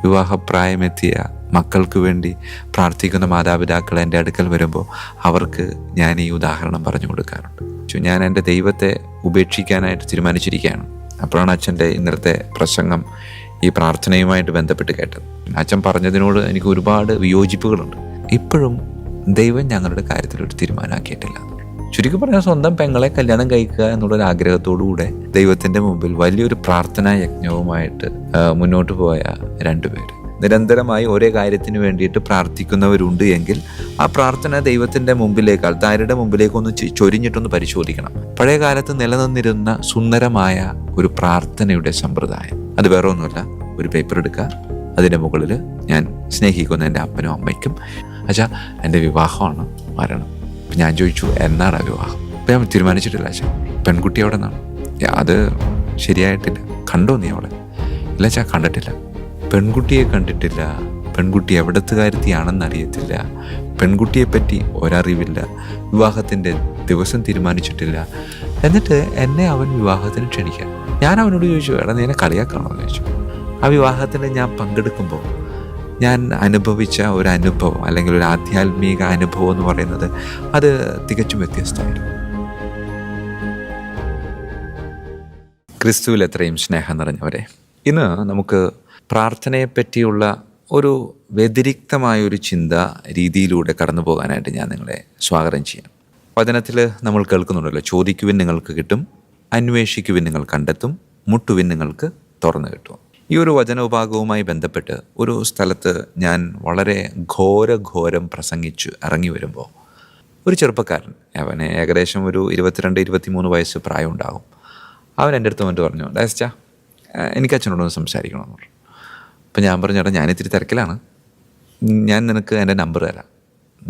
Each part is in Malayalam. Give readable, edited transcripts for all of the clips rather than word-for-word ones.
വിവാഹപ്രായമെത്തിയ മക്കൾക്ക് വേണ്ടി പ്രാർത്ഥിക്കുന്ന മാതാപിതാക്കൾ എൻ്റെ അടുക്കൽ വരുമ്പോൾ അവർക്ക് ഞാൻ ഈ ഉദാഹരണം പറഞ്ഞു കൊടുക്കാറുണ്ട്. ഞാൻ എൻ്റെ ദൈവത്തെ ഉപേക്ഷിക്കാനായിട്ട് തീരുമാനിച്ചിരിക്കുകയാണ്. അപ്പോഴാണ് അച്ഛൻ്റെ ഇന്നലത്തെ പ്രസംഗം ഈ പ്രാർത്ഥനയുമായിട്ട് ബന്ധപ്പെട്ട് കേട്ടത്. അച്ഛൻ പറഞ്ഞതിനോട് എനിക്ക് ഒരുപാട് വിയോജിപ്പുകളുണ്ട്. ഇപ്പോഴും ദൈവം ഞങ്ങളുടെ കാര്യത്തിലൊരു തീരുമാനമാക്കിയിട്ടില്ല. ചുരുക്കി പറഞ്ഞാൽ സ്വന്തം പെങ്ങളെ കല്യാണം കഴിക്കുക എന്നുള്ളൊരു ആഗ്രഹത്തോടുകൂടെ ദൈവത്തിൻ്റെ മുമ്പിൽ വലിയൊരു പ്രാർത്ഥനാ യജ്ഞവുമായിട്ട് മുന്നോട്ട് പോയ രണ്ടുപേര്. നിരന്തരമായി ഒരേ കാര്യത്തിന് വേണ്ടിയിട്ട് പ്രാർത്ഥിക്കുന്നവരുണ്ട് എങ്കിൽ ആ പ്രാർത്ഥന ദൈവത്തിൻ്റെ മുമ്പിലേക്ക്, ആൾക്കാരുടെ മുമ്പിലേക്കൊന്ന് ചൊരിഞ്ഞിട്ടൊന്ന് പരിശോധിക്കണം. പഴയ കാലത്ത് നിലനിന്നിരുന്ന സുന്ദരമായ ഒരു പ്രാർത്ഥനയുടെ സമ്പ്രദായം, അത് വേറെ ഒന്നുമല്ല. ഒരു പേപ്പർ എടുക്കുക, അതിൻ്റെ മുകളിൽ ഞാൻ സ്നേഹിക്കുന്ന എൻ്റെ അപ്പനും അമ്മയ്ക്കും അച്ഛാ എൻ്റെ വിവാഹമാണ്, മരണം. അപ്പം ഞാൻ ചോദിച്ചു എന്നാണ് ആ വിവാഹം? അപ്പം ഞാൻ തീരുമാനിച്ചിട്ടില്ല അച്ഛാ. പെൺകുട്ടി അവിടെ നിന്നാണ്. അത് ശരിയായിട്ടില്ല. കണ്ടോ നീ അവളെ? ഇല്ല അച്ഛാ, കണ്ടിട്ടില്ല. പെൺകുട്ടിയെ കണ്ടിട്ടില്ല, പെൺകുട്ടി എവിടത്തെ കാര്യത്തിയാണെന്ന് അറിയത്തില്ല, പെൺകുട്ടിയെപ്പറ്റി ഒരറിവില്ല, വിവാഹത്തിൻ്റെ ദിവസം തീരുമാനിച്ചിട്ടില്ല. എന്നിട്ട് എന്നെ അവൻ വിവാഹത്തിന് ക്ഷണിക്കാൻ. ഞാൻ അവനോട് ചോദിച്ചു, എടാ നീ എന്നെ കളിയാക്കണോ എന്ന് ചോദിച്ചു. ആ വിവാഹത്തിന് ഞാൻ പങ്കെടുക്കുമ്പോൾ ഞാൻ അനുഭവിച്ച ഒരു അനുഭവം, അല്ലെങ്കിൽ ഒരു ആധ്യാത്മിക അനുഭവം എന്ന് പറയുന്നത് അത് തികച്ചും വ്യത്യസ്തമായിരുന്നു. ക്രിസ്തുവിൽ എത്രയും സ്നേഹം നിറഞ്ഞവരെ, ഇന്ന് നമുക്ക് പ്രാർത്ഥനയെപ്പറ്റിയുള്ള ഒരു വ്യതിരിക്തമായൊരു ചിന്ത രീതിയിലൂടെ കടന്നു പോകാനായിട്ട് ഞാൻ നിങ്ങളെ സ്വാഗതം ചെയ്യാം. വചനത്തിൽ നമ്മൾ കേൾക്കുന്നുണ്ടല്ലോ, ചോദിക്കുവിൻ നിങ്ങൾക്ക് കിട്ടും, അന്വേഷിക്കുവിൻ നിങ്ങൾ കണ്ടെത്തും, മുട്ടുവിൻ നിങ്ങൾക്ക് തുറന്നു കിട്ടും. ഈ ഒരു വചനോപാകവുമായി ബന്ധപ്പെട്ട് ഒരു സ്ഥലത്ത് ഞാൻ വളരെ ഘോരം പ്രസംഗിച്ച് ഇറങ്ങി വരുമ്പോൾ ഒരു ചെറുപ്പക്കാരൻ, അവന് ഏകദേശം ഒരു 22-23 വയസ്സ് പ്രായം ഉണ്ടാകും. അവൻ എൻ്റെ അടുത്ത് വന്നിട്ട് പറഞ്ഞു, ഡാസ്റ്റാ എനിക്ക് അച്ഛനോടൊന്ന് സംസാരിക്കണമെന്ന് പറഞ്ഞു. അപ്പം ഞാൻ പറഞ്ഞു, ചേട്ടാ ഞാനിത്തിരി തിരക്കിലാണ്, ഞാൻ നിനക്ക് എൻ്റെ നമ്പർ തരാം,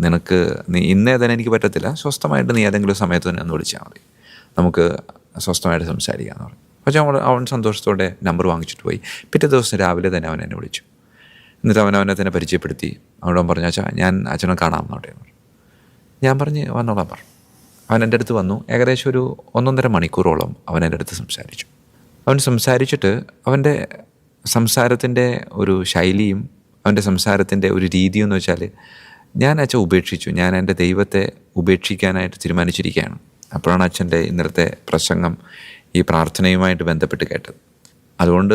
നിനക്ക് നീ ഇന്നേ തന്നെ എനിക്ക് പറ്റത്തില്ല, സ്വസ്ഥമായിട്ട് നീ ഏതെങ്കിലും സമയത്ത് തന്നെ ഒന്ന് വിളിച്ചാൽ മതി, നമുക്ക് സ്വസ്ഥമായിട്ട് സംസാരിക്കാമെന്ന് പറഞ്ഞു. പക്ഷേ അവൻ സന്തോഷത്തോടെ നമ്പർ വാങ്ങിച്ചിട്ട് പോയി. പിറ്റേ ദിവസം രാവിലെ തന്നെ അവൻ എന്നെ വിളിച്ചു. എന്നിട്ട് അവനെ തന്നെ പരിചയപ്പെടുത്തി. അവനോട് പറഞ്ഞു, അച്ഛാ ഞാൻ അച്ഛനെ കാണാമെന്നോട്ടെ എന്ന് പറഞ്ഞു. ഞാൻ പറഞ്ഞ് വന്നോളാം പറഞ്ഞു. അവൻ എൻ്റെ അടുത്ത് വന്നു. ഏകദേശം ഒരു 1.5 മണിക്കൂറോളം അവൻ എൻ്റെ അടുത്ത് സംസാരിച്ചു. അവൻ സംസാരിച്ചിട്ട് അവൻ്റെ സംസാരത്തിൻ്റെ ഒരു ശൈലിയും അവൻ്റെ സംസാരത്തിൻ്റെ ഒരു രീതിയും എന്ന് വെച്ചാൽ, ഞാൻ അച്ഛൻ ഉപേക്ഷിച്ചു, ഞാൻ എൻ്റെ ദൈവത്തെ ഉപേക്ഷിക്കാനായിട്ട് തീരുമാനിച്ചിരിക്കുകയാണ്. അപ്പോഴാണ് അച്ഛൻ്റെ ഇന്നലത്തെ പ്രസംഗം ഈ പ്രാർത്ഥനയുമായിട്ട് ബന്ധപ്പെട്ട് കേട്ടത്. അതുകൊണ്ട്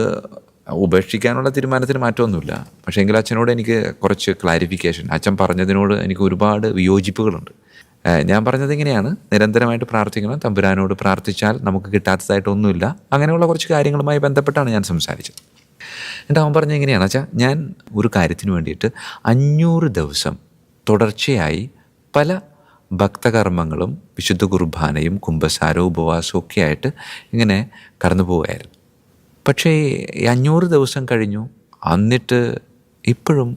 ഉപേക്ഷിക്കാനുള്ള തീരുമാനത്തിന് മാറ്റമൊന്നുമില്ല. പക്ഷേ എങ്കിൽ അച്ഛനോട് എനിക്ക് കുറച്ച് ക്ലാരിഫിക്കേഷൻ, അച്ഛൻ പറഞ്ഞതിനോട് എനിക്ക് ഒരുപാട് വിയോജിപ്പുകളുണ്ട്. ഞാൻ പറഞ്ഞത് ഇങ്ങനെയാണ്, നിരന്തരമായിട്ട് പ്രാർത്ഥിക്കണം, തമ്പുരാനോട് പ്രാർത്ഥിച്ചാൽ നമുക്ക് കിട്ടാത്തതായിട്ടൊന്നുമില്ല, അങ്ങനെയുള്ള കുറച്ച് കാര്യങ്ങളുമായി ബന്ധപ്പെട്ടാണ് ഞാൻ സംസാരിച്ചത്. എന്നിട്ട് അവൻ പറഞ്ഞത് എങ്ങനെയാണ് അച്ഛാ, ഞാൻ ഒരു കാര്യത്തിന് വേണ്ടിയിട്ട് 500 ദിവസം തുടർച്ചയായി പല ഭക്തകർമ്മങ്ങളും വിശുദ്ധ കുർബാനയും കുമ്പസാരവും ഉപവാസവും ഒക്കെ ആയിട്ട് ഇങ്ങനെ കടന്നു പോവുകയായിരുന്നു. പക്ഷേ 500 ദിവസം കഴിഞ്ഞു, എന്നിട്ട് ഇപ്പോഴും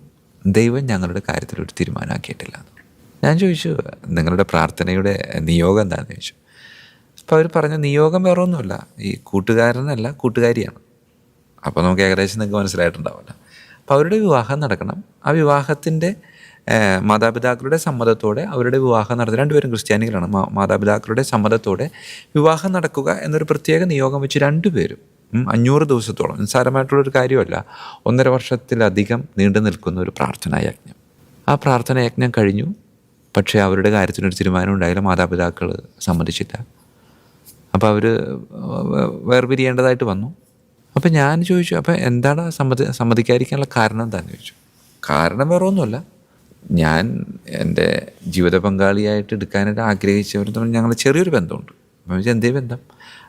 ദൈവം ഞങ്ങളുടെ കാര്യത്തിലൊരു തീരുമാനമാക്കിയിട്ടില്ല. ഞാൻ ചോദിച്ചു, നിങ്ങളുടെ പ്രാർത്ഥനയുടെ നിയോഗം എന്താണെന്ന് ചോദിച്ചു. അപ്പോൾ അവർ പറഞ്ഞ നിയോഗം വേറെ ഒന്നുമില്ല, ഈ കൂട്ടുകാരനല്ല കൂട്ടുകാരിയാണ്. അപ്പോൾ നമുക്ക് ഏകദേശം നിങ്ങൾക്ക് മനസ്സിലായിട്ടുണ്ടാവില്ല. അപ്പോൾ അവരുടെ വിവാഹം നടക്കണം, ആ വിവാഹത്തിൻ്റെ മാതാപിതാക്കളുടെ സമ്മതത്തോടെ അവരുടെ വിവാഹം നടത്തുക. രണ്ടുപേരും ക്രിസ്ത്യാനികളാണ്. മാതാപിതാക്കളുടെ സമ്മതത്തോടെ വിവാഹം നടക്കുക എന്നൊരു പ്രത്യേക നിയോഗം വെച്ച് രണ്ടുപേരും 500 ദിവസത്തോളം, നിസ്സാരമായിട്ടുള്ളൊരു കാര്യമല്ല, 1.5 വർഷത്തിലധികം നീണ്ടു നിൽക്കുന്ന ഒരു പ്രാർത്ഥനാ യജ്ഞം. ആ പ്രാർത്ഥനാ യജ്ഞം കഴിഞ്ഞു. പക്ഷേ അവരുടെ കാര്യത്തിനൊരു തീരുമാനം ഉണ്ടായില്ല, മാതാപിതാക്കൾ സമ്മതിച്ചില്ല. അപ്പോൾ അവർ വേർപിരിയേണ്ടതായിട്ട് വന്നു. അപ്പം ഞാൻ ചോദിച്ചു, അപ്പം എന്താണ് സമ്മതിക്കാതിരിക്കാനുള്ള കാരണം എന്താണെന്ന് ചോദിച്ചു. കാരണം വേറെ ഒന്നുമല്ല, ഞാൻ എൻ്റെ ജീവിത പങ്കാളിയായിട്ട് എടുക്കാനായിട്ട് ആഗ്രഹിച്ചവർ തമ്മിൽ ഞങ്ങൾ ചെറിയൊരു ബന്ധമുണ്ട്. അപ്പം ചോദിച്ചാൽ എന്തേ ബന്ധം?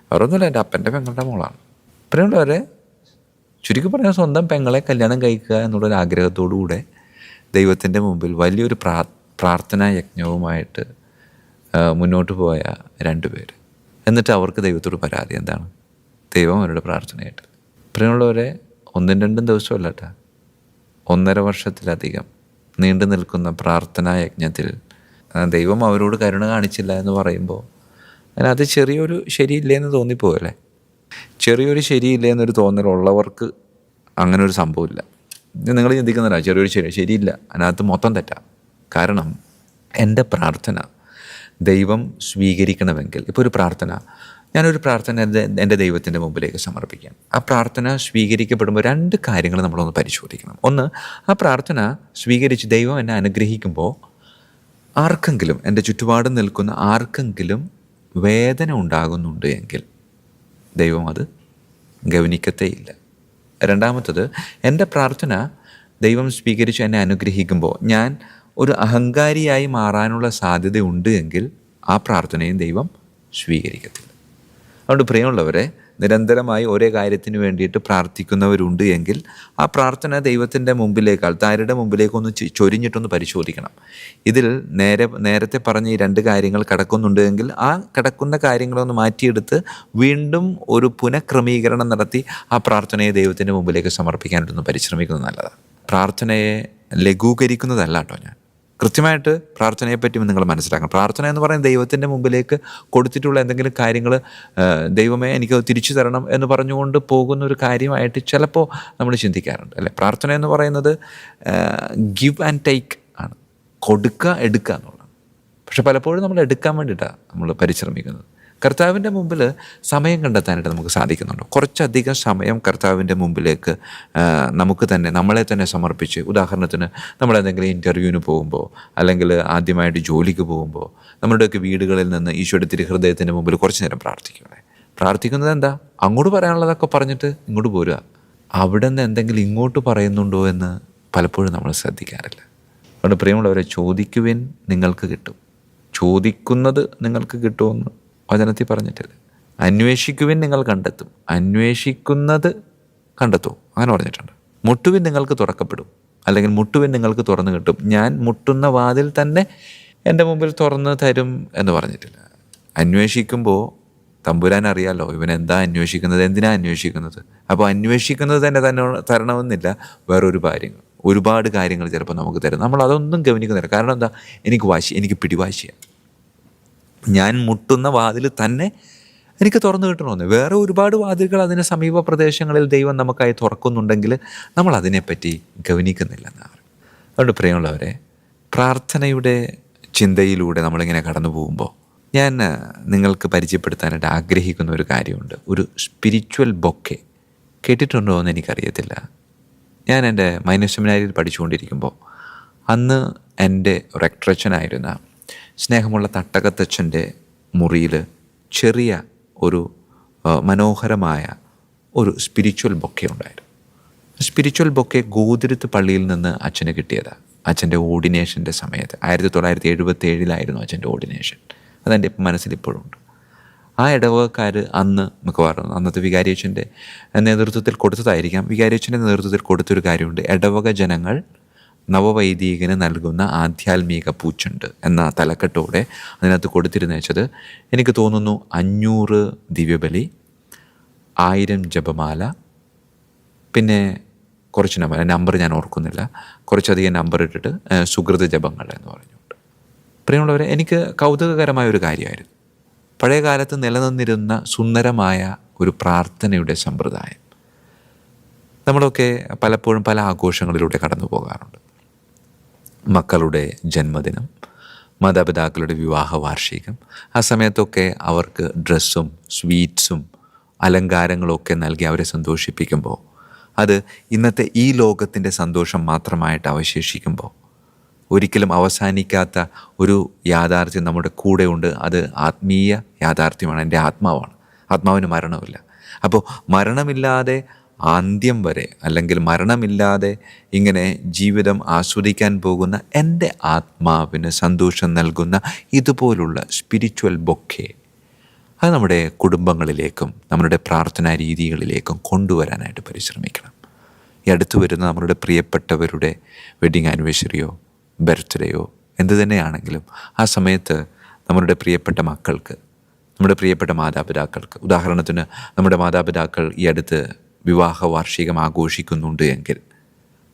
വേറെ ഒന്നുമില്ല, എൻ്റെ അപ്പൻ്റെ പെങ്ങളുടെ മോളാണ്. ഇപ്പോഴുള്ളവരെ ചുരുക്കി പറഞ്ഞാൽ സ്വന്തം പെങ്ങളെ കല്യാണം കഴിക്കുക എന്നുള്ളൊരു ആഗ്രഹത്തോടുകൂടെ ദൈവത്തിൻ്റെ മുമ്പിൽ വലിയൊരു പ്രാർത്ഥനാ യജ്ഞവുമായിട്ട് മുന്നോട്ട് പോയ രണ്ടുപേര്. എന്നിട്ട് അവർക്ക് ദൈവത്തോട് പരാതി എന്താണ്? ദൈവം അവരുടെ പ്രാർത്ഥനയായിട്ട്. ഇപ്പോഴുള്ളവരെ 1-2 ദിവസമല്ല കേട്ടോ, 1.5 വർഷത്തിലധികം നീണ്ടു നിൽക്കുന്ന പ്രാർത്ഥനാ യജ്ഞത്തിൽ ദൈവം അവരോട് കരുണ കാണിച്ചില്ല എന്ന് പറയുമ്പോൾ അതിനകത്ത് ചെറിയൊരു ശരിയില്ലേന്ന് തോന്നിപ്പോയല്ലേ. ചെറിയൊരു ശരിയില്ലേന്നൊരു തോന്നലുള്ളവർക്ക് അങ്ങനെ ഒരു സംഭവമില്ല. നിങ്ങൾ ചിന്തിക്കുന്നില്ല, ചെറിയൊരു ശരിയില്ല, അതിനകത്ത് മൊത്തം തെറ്റാം. കാരണം എൻ്റെ പ്രാർത്ഥന ദൈവം സ്വീകരിക്കണമെങ്കിൽ, ഇപ്പോൾ ഒരു പ്രാർത്ഥന ഞാനൊരു പ്രാർത്ഥന എൻ്റെ ദൈവത്തിൻ്റെ മുമ്പിലേക്ക് സമർപ്പിക്കാം. ആ പ്രാർത്ഥന സ്വീകരിക്കപ്പെടുമ്പോൾ 2 കാര്യങ്ങൾ നമ്മളൊന്ന് പരിശോധിക്കണം. ഒന്ന്, ആ പ്രാർത്ഥന സ്വീകരിച്ച് ദൈവം എന്നെ അനുഗ്രഹിക്കുമ്പോൾ ആർക്കെങ്കിലും, എൻ്റെ ചുറ്റുപാടും നിൽക്കുന്ന ആർക്കെങ്കിലും വേദന ഉണ്ടാകുന്നുണ്ട് എങ്കിൽ ദൈവം അത് ഗൗനിക്കത്തേയില്ല. രണ്ടാമത്തത്, എൻ്റെ പ്രാർത്ഥന ദൈവം സ്വീകരിച്ച് എന്നെ അനുഗ്രഹിക്കുമ്പോൾ ഞാൻ ഒരു അഹങ്കാരിയായി മാറാനുള്ള സാധ്യതയുണ്ട് എങ്കിൽ ആ പ്രാർത്ഥനയും ദൈവം സ്വീകരിക്കത്തില്ല. അതുകൊണ്ട് പ്രിയമുള്ളവരെ, നിരന്തരമായി ഒരേ കാര്യത്തിന് വേണ്ടിയിട്ട് പ്രാർത്ഥിക്കുന്നവരുണ്ട് എങ്കിൽ ആ പ്രാർത്ഥന ദൈവത്തിൻ്റെ മുമ്പിലേക്ക്, ആൾക്കാരുടെ മുമ്പിലേക്കൊന്ന് ചൊരിഞ്ഞിട്ടൊന്ന് പരിശോധിക്കണം. ഇതിൽ നേരത്തെ പറഞ്ഞ ഈ 2 കാര്യങ്ങൾ കിടക്കുന്നുണ്ട് എങ്കിൽ ആ കിടക്കുന്ന കാര്യങ്ങളൊന്ന് മാറ്റിയെടുത്ത് വീണ്ടും ഒരു പുനഃക്രമീകരണം നടത്തി ആ പ്രാർത്ഥനയെ ദൈവത്തിൻ്റെ മുമ്പിലേക്ക് സമർപ്പിക്കാനായിട്ടൊന്ന് പരിശ്രമിക്കുന്നത് നല്ലതാണ്. പ്രാർത്ഥനയെ ലഘൂകരിക്കുന്നതല്ല കേട്ടോ ഞാൻ. കൃത്യമായിട്ട് പ്രാർത്ഥനയെപ്പറ്റി നിങ്ങൾ മനസ്സിലാക്കണം. പ്രാർത്ഥന എന്ന് പറയുന്നത് ദൈവത്തിൻ്റെ മുമ്പിലേക്ക് കൊടുത്തിട്ടുള്ള എന്തെങ്കിലും കാര്യങ്ങൾ ദൈവമേ എനിക്ക് തിരിച്ചു തരണം എന്ന് പറഞ്ഞുകൊണ്ട് പോകുന്ന ഒരു കാര്യമായിട്ട് ചിലപ്പോൾ നമ്മൾ ചിന്തിക്കാറുണ്ട്, അല്ലേ? പ്രാർത്ഥന എന്ന് പറയുന്നത് ഗിവ് ആൻഡ് ടേക്ക് ആണ്, കൊടുക്കുക എടുക്കുക എന്നുള്ളത്. പക്ഷെ പലപ്പോഴും നമ്മൾ എടുക്കാൻ വേണ്ടിയിട്ടാണ് നമ്മൾ പരിശ്രമിക്കുന്നത്. കർത്താവിൻ്റെ മുമ്പിൽ സമയം കണ്ടെത്താനായിട്ട് നമുക്ക് സാധിക്കുന്നുണ്ട്. കുറച്ചധികം സമയം കർത്താവിൻ്റെ മുമ്പിലേക്ക് നമുക്ക് തന്നെ, നമ്മളെ തന്നെ സമർപ്പിച്ച്, ഉദാഹരണത്തിന് നമ്മളെന്തെങ്കിലും ഇൻ്റർവ്യൂവിന് പോകുമ്പോൾ, അല്ലെങ്കിൽ ആദ്യമായിട്ട് ജോലിക്ക് പോകുമ്പോൾ, നമ്മുടെയൊക്കെ വീടുകളിൽ നിന്ന് ഈശോയുടെ തിരുഹൃദയത്തിൻ്റെ മുമ്പിൽ കുറച്ച് നേരം പ്രാർത്ഥിക്കണേ. പ്രാർത്ഥിക്കുന്നത് എന്താ? അങ്ങോട്ട് പറയാനുള്ളതൊക്കെ പറഞ്ഞിട്ട് ഇങ്ങോട്ട് പോരുക. അവിടെ നിന്ന് എന്തെങ്കിലും ഇങ്ങോട്ട് പറയുന്നുണ്ടോ എന്ന് പലപ്പോഴും നമ്മൾ ശ്രദ്ധിക്കാറില്ല. അതുകൊണ്ട് പ്രിയമുള്ളവരെ, ചോദിക്കുവിൻ നിങ്ങൾക്ക് കിട്ടും. ചോദിക്കുന്നത് നിങ്ങൾക്ക് കിട്ടുമെന്ന് വചനത്തിൽ പറഞ്ഞിട്ടില്ല. അന്വേഷിക്കുവിൻ നിങ്ങൾ കണ്ടെത്തും, അന്വേഷിക്കുന്നത് കണ്ടെത്തും, അങ്ങനെ പറഞ്ഞിട്ടുണ്ട്. മുട്ടുവിൻ നിങ്ങൾക്ക് തുറക്കപ്പെടും, അല്ലെങ്കിൽ മുട്ടുവിൻ നിങ്ങൾക്ക് തുറന്നു കിട്ടും. ഞാൻ മുട്ടുന്ന വാതിൽ തന്നെ എൻ്റെ മുമ്പിൽ തുറന്ന് തരും എന്ന് പറഞ്ഞിട്ടില്ല. അന്വേഷിക്കുമ്പോൾ തമ്പുരാൻ അറിയാലോ ഇവൻ എന്താ അന്വേഷിക്കുന്നത്, എന്തിനാ അന്വേഷിക്കുന്നത്. അപ്പോൾ അന്വേഷിക്കുന്നത് തന്നെ തരണമെന്നില്ല. വേറൊരു കാര്യങ്ങൾ, ഒരുപാട് കാര്യങ്ങൾ ചിലപ്പോൾ നമുക്ക് തരും. നമ്മൾ അതൊന്നും ഗവനിക്കുന്നില്ല. കാരണം എന്താ? എനിക്ക് പിടിവാശിയാണ്. ഞാൻ മുട്ടുന്ന വാതിൽ തന്നെ എനിക്ക് തുറന്നു കിട്ടണമെന്ന്. വേറെ ഒരുപാട് വാതിലുകൾ അതിന് സമീപ പ്രദേശങ്ങളിൽ ദൈവം നമുക്കായി തുറക്കുന്നുണ്ടെങ്കിൽ നമ്മൾ അതിനെപ്പറ്റി ഗവനിക്കുന്നില്ലെന്നാണ്. അതുകൊണ്ട് പ്രിയമുള്ളവരെ, പ്രാർത്ഥനയുടെ ചിന്തയിലൂടെ നമ്മളിങ്ങനെ കടന്നു പോകുമ്പോൾ ഞാൻ നിങ്ങൾക്ക് പരിചയപ്പെടുത്താനായിട്ട് ആഗ്രഹിക്കുന്ന ഒരു കാര്യമുണ്ട്. ഒരു സ്പിരിച്വൽ ബൊക്കെ. കേട്ടിട്ടുണ്ടോ എന്ന് എനിക്കറിയത്തില്ല. ഞാൻ എൻ്റെ മൈനർ സെമിനാരിയിൽ പഠിച്ചുകൊണ്ടിരിക്കുമ്പോൾ അന്ന് എൻ്റെ റെക്ടറച്ചനായിരുന്ന സ്നേഹമുള്ള തട്ടകത്തച്ഛൻ്റെ മുറിയിൽ ചെറിയ ഒരു മനോഹരമായ ഒരു സ്പിരിച്വൽ ബൊക്കെ ഉണ്ടായിരുന്നു. സ്പിരിച്വൽ ബൊക്കെ ഗോതിരുത്ത് പള്ളിയിൽ നിന്ന് അച്ഛന് കിട്ടിയതാണ്. അച്ഛൻ്റെ ഓർഡിനേഷൻ്റെ സമയത്ത് 1977 അച്ഛൻ്റെ ഓർഡിനേഷൻ. അതെൻ്റെ മനസ്സിലിപ്പോഴുണ്ട്. ആ ഇടവകക്കാർ അന്ന് മിക്കവാറും അന്നത്തെ വികാരിയച്ഛൻ്റെ നേതൃത്വത്തിൽ കൊടുത്തതായിരിക്കാം. വികാരിയച്ഛൻ്റെ നേതൃത്വത്തിൽ കൊടുത്തൊരു കാര്യമുണ്ട്. ഇടവക ജനങ്ങൾ നവവൈദികന് നൽകുന്ന ആധ്യാത്മിക പൂച്ചെണ്ട് എന്ന തലക്കെട്ടോടെ അതിനകത്ത് കൊടുത്തിരുന്ന വെച്ചത്, എനിക്ക് തോന്നുന്നു 500 ദിവ്യബലി, 1000 ജപമാല, പിന്നെ കുറച്ച് നമ്പർ ഞാൻ ഓർക്കുന്നില്ല, കുറച്ചധികം നമ്പർ ഇട്ടിട്ട് സുഹൃത ജപങ്ങൾ എന്ന് പറഞ്ഞുകൊണ്ട്. പ്രിയമുള്ളവരെ, എനിക്ക് കൗതുകകരമായ ഒരു കാര്യമായിരുന്നു. പഴയ കാലത്ത് നിലനിന്നിരുന്ന സുന്ദരമായ ഒരു പ്രാർത്ഥനയുടെ സമ്പ്രദായം. നമ്മളൊക്കെ പലപ്പോഴും പല ആഘോഷങ്ങളിലൂടെ കടന്നു പോകാറുണ്ട്. മക്കളുടെ ജന്മദിനം, മാതാപിതാക്കളുടെ വിവാഹ വാർഷികം, ആ സമയത്തൊക്കെ അവർക്ക് ഡ്രസ്സും സ്വീറ്റ്സും അലങ്കാരങ്ങളൊക്കെ നൽകി അവരെ സന്തോഷിപ്പിക്കുമ്പോൾ അത് ഇന്നത്തെ ഈ ലോകത്തിൻ്റെ സന്തോഷം മാത്രമായിട്ട് അവശേഷിക്കുമ്പോൾ ഒരിക്കലും അവസാനിക്കാത്ത ഒരു യാഥാർത്ഥ്യം നമ്മുടെ കൂടെയുണ്ട്. അത് ആത്മീയ യാഥാർത്ഥ്യമാണ്. എൻ്റെ ആത്മാവാണ്. ആത്മാവിന് മരണമില്ല. അപ്പോൾ മരണമില്ലാതെ അന്ത്യം വരെ, അല്ലെങ്കിൽ മരണമില്ലാതെ ഇങ്ങനെ ജീവിതം ആസ്വദിക്കാൻ പോകുന്ന എൻ്റെ ആത്മാവിന് സന്തോഷം നൽകുന്ന ഇതുപോലുള്ള സ്പിരിച്വൽ ബൊക്കെ അത് നമ്മുടെ കുടുംബങ്ങളിലേക്കും നമ്മുടെ പ്രാർത്ഥനാ രീതികളിലേക്കും കൊണ്ടുവരാനായിട്ട് പരിശ്രമിക്കണം. ഈ അടുത്ത് വരുന്ന നമ്മളുടെ പ്രിയപ്പെട്ടവരുടെ വെഡ്ഡിങ് ആനിവേഴ്സറിയോ ബർത്ത്ഡേയോ എന്ത് തന്നെയാണെങ്കിലും ആ സമയത്ത് നമ്മളുടെ പ്രിയപ്പെട്ട മക്കൾക്ക്, നമ്മുടെ പ്രിയപ്പെട്ട മാതാപിതാക്കൾക്ക്, ഉദാഹരണത്തിന് നമ്മുടെ മാതാപിതാക്കൾ ഈ അടുത്ത് വിവാഹ വാർഷികം ആഘോഷിക്കുന്നുണ്ട് എങ്കിൽ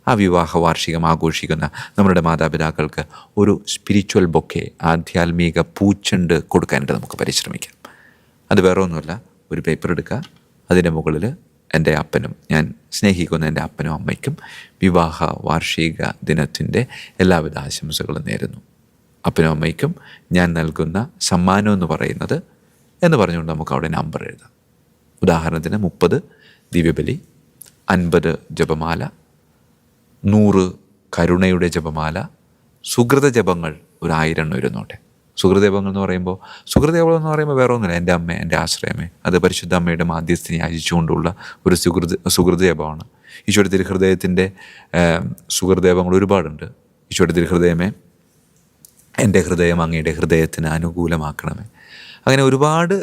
ആ വിവാഹ വാർഷികം ആഘോഷിക്കുന്ന നമ്മുടെ മാതാപിതാക്കൾക്ക് ഒരു സ്പിരിച്വൽ ബൊക്കെ, ആധ്യാത്മിക പൂച്ചെണ്ട് കൊടുക്കാനായിട്ട് നമുക്ക് പരിശ്രമിക്കാം. അത് വേറെ ഒന്നുമല്ല, ഒരു പേപ്പർ എടുക്കുക, അതിൻ്റെ മുകളിൽ എൻ്റെ അപ്പനും, ഞാൻ സ്നേഹിക്കുന്ന എൻ്റെ അപ്പനും അമ്മയ്ക്കും വിവാഹ വാർഷിക ദിനത്തിൻ്റെ എല്ലാവിധ ആശംസകളും നേരുന്നു. അപ്പനും അമ്മയ്ക്കും ഞാൻ നൽകുന്ന സമ്മാനം എന്ന് പറയുന്നത് എന്ന് പറഞ്ഞുകൊണ്ട് നമുക്ക് അവിടെ നമ്പർ എഴുതാം. ഉദാഹരണത്തിന് 30 ദിവ്യബലി, 50 ജപമാല, 100 കരുണയുടെ ജപമാല, സുഹൃത ജപങ്ങൾ ഒരു 1000 എണ്ണം ഇരുന്നോട്ടെ. സുഹൃദജപങ്ങൾ എന്ന് പറയുമ്പോൾ വേറെ ഒന്നുമില്ല, എൻ്റെ അമ്മ, എൻ്റെ ആശ്രയമേ, അത് പരിശുദ്ധ അമ്മയുടെ മാധ്യസ്ഥിനെ യാചിച്ചുകൊണ്ടുള്ള ഒരു സുഹൃദജപമാണ്. ഈശോയുടെ തിരുഹൃദയത്തിൻ്റെ സുഹൃദജപങ്ങൾ ഒരുപാടുണ്ട്. ഈശോയുടെ തിരുഹൃദയമേ, എൻ്റെ ഹൃദയം അങ്ങയുടെ ഹൃദയത്തിന് അനുകൂലമാക്കണമേ. അങ്ങനെ ഒരുപാട്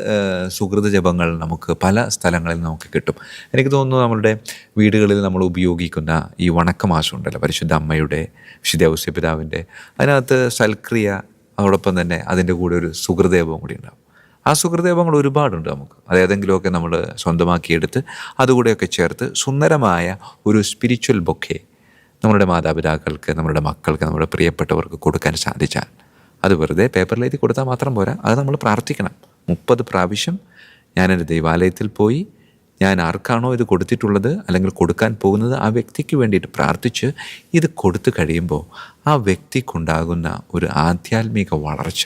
സുഹൃത ജപങ്ങൾ നമുക്ക് പല സ്ഥലങ്ങളിൽ നമുക്ക് കിട്ടും. എനിക്ക് തോന്നുന്നു നമ്മളുടെ വീടുകളിൽ നമ്മൾ ഉപയോഗിക്കുന്ന ഈ വണക്കമാസം ഉണ്ടല്ലോ, പരിശുദ്ധ അമ്മയുടെ, വിശുദ്ധ ഔസേപ്പിതാവിൻ്റെ, അതിനകത്ത് സൽക്രിയ, അതോടൊപ്പം തന്നെ അതിൻ്റെ കൂടെ ഒരു സുഹൃദജപം കൂടി ഉണ്ടാകും. ആ സുഹൃദജപങ്ങൾ ഒരുപാടുണ്ട് നമുക്ക്. അത് ഏതെങ്കിലുമൊക്കെ നമ്മൾ സ്വന്തമാക്കിയെടുത്ത് അതുകൂടെയൊക്കെ ചേർത്ത് സുന്ദരമായ ഒരു സ്പിരിച്വൽ ബൊക്കെ നമ്മളുടെ മാതാപിതാക്കൾക്ക്, നമ്മുടെ മക്കൾക്ക്, നമ്മുടെ പ്രിയപ്പെട്ടവർക്ക് കൊടുക്കാൻ സാധിച്ചാൽ, അത് വെറുതെ പേപ്പറിൽ എഴുതി കൊടുത്താൽ മാത്രം പോരാ, അത് നമ്മൾ പ്രാർത്ഥിക്കണം. 30 പ്രാവശ്യം ഞാനൊരു ദൈവാലയത്തിൽ പോയി ഞാൻ ആർക്കാണോ ഇത് കൊടുത്തിട്ടുള്ളത് അല്ലെങ്കിൽ കൊടുക്കാൻ പോകുന്നത് ആ വ്യക്തിക്ക് വേണ്ടിയിട്ട് പ്രാർത്ഥിച്ച് ഇത് കൊടുത്തു കഴിയുമ്പോൾ ആ വ്യക്തിക്കുണ്ടാകുന്ന ഒരു ആധ്യാത്മിക വളർച്ച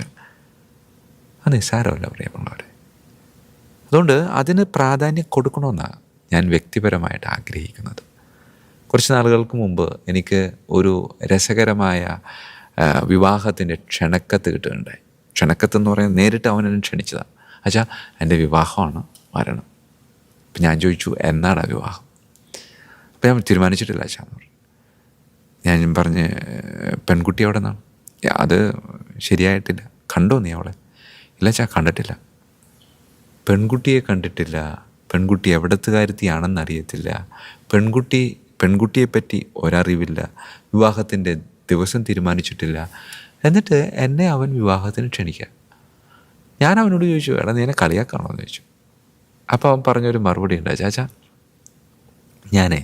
അത് നിസ്സാരമല്ല പ്രിയപ്പെട്ടവരെ. അതുകൊണ്ട് അതിന് പ്രാധാന്യം കൊടുക്കണമെന്നാണ് ഞാൻ വ്യക്തിപരമായിട്ട് ആഗ്രഹിക്കുന്നത്. കുറച്ച് നാളുകൾക്ക് മുമ്പ് എനിക്ക് ഒരു രസകരമായ വിവാഹത്തിൻ്റെ ക്ഷണക്കത്ത് കിട്ടുകയുണ്ടായി. ക്ഷണക്കത്തെന്ന് പറയുന്നത് നേരിട്ട് അവനെന്നെ ക്ഷണിച്ചതാണ്. അച്ഛാ, എൻ്റെ വിവാഹമാണ്, വരണം. അപ്പം ഞാൻ ചോദിച്ചു, എന്നാടാ വിവാഹം? അപ്പം ഞാൻ തീരുമാനിച്ചിട്ടില്ല അച്ഛാ എന്ന് പറഞ്ഞു. ഞാൻ പറഞ്ഞ്, പെൺകുട്ടി എവിടെ നിന്നാണ്? അത് ശരിയായിട്ടില്ല. കണ്ടോ നീ അവളെ? ഇല്ല അച്ഛാ, കണ്ടിട്ടില്ല. പെൺകുട്ടിയെ കണ്ടിട്ടില്ല, പെൺകുട്ടി എവിടത്തുകാരത്തിയാണെന്ന് അറിയത്തില്ല, പെൺകുട്ടിയെപ്പറ്റി ഒരറിവില്ല, വിവാഹത്തിൻ്റെ ദിവസം തീരുമാനിച്ചിട്ടില്ല. എന്നിട്ട് എന്നെ അവൻ വിവാഹത്തിന് ക്ഷണിക്കുക. ഞാൻ അവനോട് ചോദിച്ചു, എടാ നീ എന്നെ കളിയാക്കാണോ എന്ന് ചോദിച്ചു. അപ്പോൾ അവൻ പറഞ്ഞൊരു മറുപടി ഉണ്ട്, ചാച്ചാ, ഞാനേ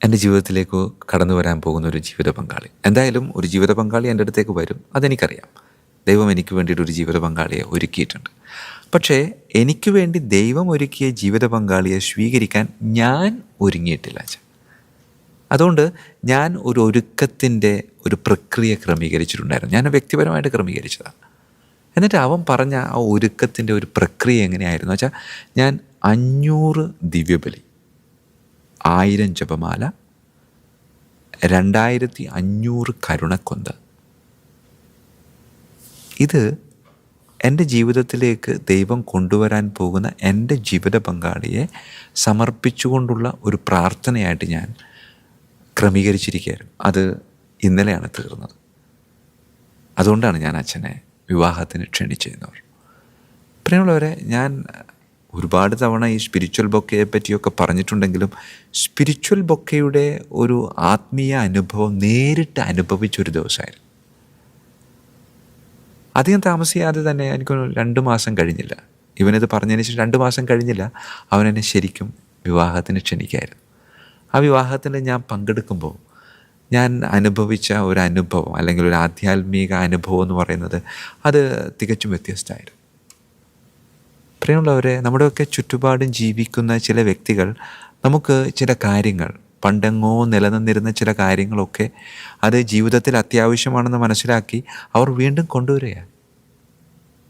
എൻ്റെ ജീവിതത്തിലേക്ക് കടന്നു വരാൻ പോകുന്ന ഒരു ജീവിത പങ്കാളി, എന്തായാലും ഒരു ജീവിത പങ്കാളി എൻ്റെ അടുത്തേക്ക് വരും, അതെനിക്കറിയാം. ദൈവം എനിക്ക് വേണ്ടിയിട്ടൊരു ജീവിത പങ്കാളിയെ ഒരുക്കിയിട്ടുണ്ട്. പക്ഷേ എനിക്ക് വേണ്ടി ദൈവം ഒരുക്കിയ ജീവിത പങ്കാളിയെ സ്വീകരിക്കാൻ ഞാൻ ഒരുങ്ങിയിട്ടില്ല അച്ഛൻ. അതുകൊണ്ട് ഞാൻ ഒരു ഒരുക്കത്തിൻ്റെ ഒരു പ്രക്രിയ ക്രമീകരിച്ചിട്ടുണ്ടായിരുന്നു. ഞാൻ വ്യക്തിപരമായിട്ട് ക്രമീകരിച്ചതാണ്. എന്നിട്ട് അവൻ പറഞ്ഞ ആ ഒരുക്കത്തിൻ്റെ ഒരു പ്രക്രിയ എങ്ങനെയായിരുന്നു വെച്ചാൽ, ഞാൻ 500 ദിവ്യബലി, 1000 ജപമാല, 2500 കരുണക്കൊന്ത്, ഇത് എൻ്റെ ജീവിതത്തിലേക്ക് ദൈവം കൊണ്ടുവരാൻ പോകുന്ന എൻ്റെ ജീവിത പങ്കാളിയെ സമർപ്പിച്ചുകൊണ്ടുള്ള ഒരു പ്രാർത്ഥനയായിട്ട് ഞാൻ ക്രമീകരിച്ചിരിക്കുകയായിരുന്നു. അത് ഇന്നലെയാണ് തീർന്നത്. അതുകൊണ്ടാണ് ഞാൻ അച്ഛനെ വിവാഹത്തിന് ക്ഷണിച്ചതെന്ന്. പ്രിയമുള്ളവരെ, ഞാൻ ഒരുപാട് തവണ ഈ സ്പിരിച്വൽ ബൊക്കയെ പറ്റിയൊക്കെ പറഞ്ഞിട്ടുണ്ടെങ്കിലും സ്പിരിച്വൽ ബൊക്കയുടെ ഒരു ആത്മീയ അനുഭവം നേരിട്ട് അനുഭവിച്ചൊരു ദിവസമായിരുന്നു. അധികം താമസിയാതെ തന്നെ, എനിക്കൊരു 2 മാസം കഴിഞ്ഞില്ല, ഇവനിത് പറഞ്ഞതിന് ശേഷം 2 മാസം കഴിഞ്ഞില്ല, അവനെന്നെ ശരിക്കും വിവാഹത്തിന് ക്ഷണിക്കായിരുന്നു. ആ വിവാഹത്തിൽ ഞാൻ പങ്കെടുക്കുമ്പോൾ ഞാൻ അനുഭവിച്ച ഒരു അനുഭവം, അല്ലെങ്കിൽ ഒരു ആധ്യാത്മിക അനുഭവം എന്ന് പറയുന്നത് അത് തികച്ചും വ്യത്യസ്തമായിരുന്നു. പ്രിയമുള്ളവരെ, നമ്മുടെയൊക്കെ ചുറ്റുപാടും ജീവിക്കുന്ന ചില വ്യക്തികൾ നമുക്ക് ചില കാര്യങ്ങൾ, പണ്ടെങ്ങോ നിലനിന്നിരുന്ന ചില കാര്യങ്ങളൊക്കെ അത് ജീവിതത്തിൽ അത്യാവശ്യമാണെന്ന് മനസ്സിലാക്കി അവർ വീണ്ടും കൊണ്ടുവരികയാണ്.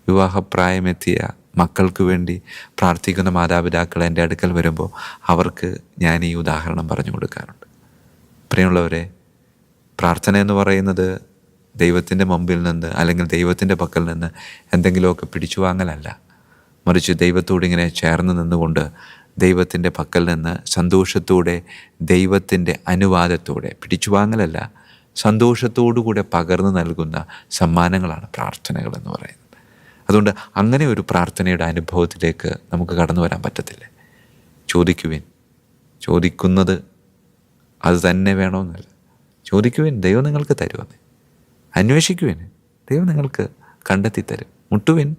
വിവാഹപ്രായമെത്തിയ മക്കൾക്ക് വേണ്ടി പ്രാർത്ഥിക്കുന്ന മാതാപിതാക്കൾ എൻ്റെ അടുക്കൽ വരുമ്പോൾ അവർക്ക് ഞാൻ ഈ ഉദാഹരണം പറഞ്ഞു കൊടുക്കാറുണ്ട്. പ്രിയമുള്ളവരെ, പ്രാർത്ഥന എന്ന് പറയുന്നത് ദൈവത്തിൻ്റെ മുമ്പിൽ നിന്ന് അല്ലെങ്കിൽ ദൈവത്തിൻ്റെ പക്കൽ നിന്ന് എന്തെങ്കിലുമൊക്കെ പിടിച്ചു വാങ്ങലല്ല, മറിച്ച് ദൈവത്തോട് ഇങ്ങനെ ചേർന്ന് നിന്നുകൊണ്ട് ദൈവത്തിൻ്റെ പക്കൽ നിന്ന് സന്തോഷത്തോടെ, ദൈവത്തിൻ്റെ അനുവാദത്തോടെ, പിടിച്ചു വാങ്ങലല്ല, സന്തോഷത്തോടു കൂടെ പകർന്നു നൽകുന്ന സമ്മാനങ്ങളാണ് പ്രാർത്ഥനകൾ എന്ന് പറയുന്നത്. അതുകൊണ്ട് അങ്ങനെ ഒരു പ്രാർത്ഥനയുടെ അനുഭവത്തിലേക്ക് നമുക്ക് കടന്നു വരാൻ പറ്റത്തില്ലേ? ചോദിക്കുവിൻ, ചോദിക്കുന്നത് അത് തന്നെ വേണമെന്നല്ല, ചോദിക്കുവിൻ, ദൈവം നിങ്ങൾക്ക് തരുമെന്ന്. അന്വേഷിക്കുവിൻ, ദൈവം നിങ്ങൾക്ക് കണ്ടെത്തി തരും. മുട്ടുവിൻ,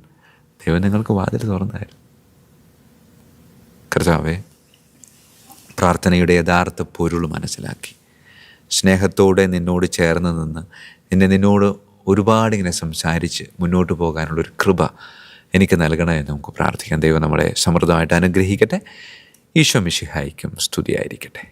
ദൈവം നിങ്ങൾക്ക് വാതിൽ തുറന്നു തരും. കർത്താവേ, പ്രാർത്ഥനയുടെ യഥാർത്ഥ പൊരുൾ മനസ്സിലാക്കി സ്നേഹത്തോടെ നിന്നോട് ചേർന്ന് നിന്ന് നിന്നോട് ഒരുപാടിങ്ങനെ സംസാരിച്ച് മുന്നോട്ട് പോകാനുള്ളൊരു കൃപ എനിക്ക് നൽകണമെന്ന് നമുക്ക് പ്രാർത്ഥിക്കാം. ദൈവം നമ്മളെ സമൃദ്ധമായിട്ട് അനുഗ്രഹിക്കട്ടെ. ഈശോ മിശിഹായ്ക്കും സ്തുതിയായിരിക്കട്ടെ.